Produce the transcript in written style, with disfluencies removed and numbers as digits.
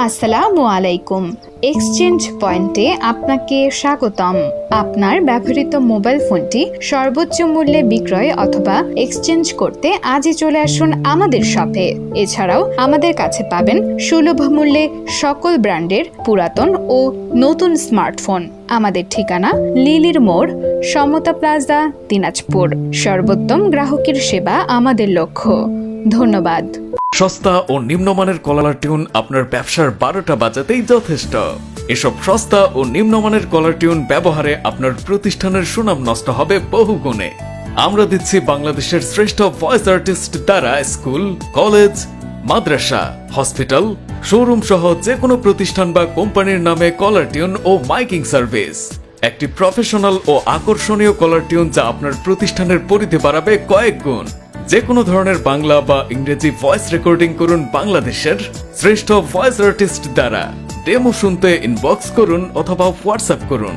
আসসালামু আলাইকুম। এক্সচেঞ্জ পয়েন্টে আপনাকে স্বাগতম। আপনার ব্যবহৃত মোবাইল ফোনটি সর্বোচ্চ মূল্যে বিক্রয় অথবা এক্সচেঞ্জ করতে আজই চলে আসুন আমাদের শপে। এছাড়াও আমাদের কাছে পাবেন সুলভ মূল্যে সকল ব্র্যান্ডের পুরাতন ও নতুন স্মার্টফোন। আমাদের ঠিকানা লিলির মোড়, সমতা প্লাজা, দিনাজপুর। সর্বোত্তম গ্রাহকের সেবা আমাদের লক্ষ্য। ধন্যবাদ। সস্তা ও নিম্নমানের কলার টিউন আপনার ব্যবসার 12টা বাজাতেই যথেষ্ট। এসব সস্তা ও নিম্নমানের কলার টিউন ব্যবহারে আপনার প্রতিষ্ঠানের সুনাম নষ্ট হবে বহু গুণে। আমরা দিচ্ছি বাংলাদেশের শ্রেষ্ঠ ভয়েস আর্টিস্ট দ্বারা স্কুল, কলেজ, মাদ্রাসা, হসপিটাল, শোরুম সহ যে কোনো প্রতিষ্ঠান বা কোম্পানির নামে কলার টিউন ও মাইকিং সার্ভিস। একটি প্রফেশনাল ও আকর্ষণীয় কলার টিউন যা আপনার প্রতিষ্ঠানের পরিধি বাড়াবে কয়েক গুণ। যে কোনো ধরনের বাংলা বা ইংরেজি ভয়েস রেকর্ডিং করুন বাংলাদেশের শ্রেষ্ঠ ভয়েস আর্টিস্ট দ্বারা। ডেমো শুনতে ইনবক্স করুন অথবা হোয়াটসঅ্যাপ করুন।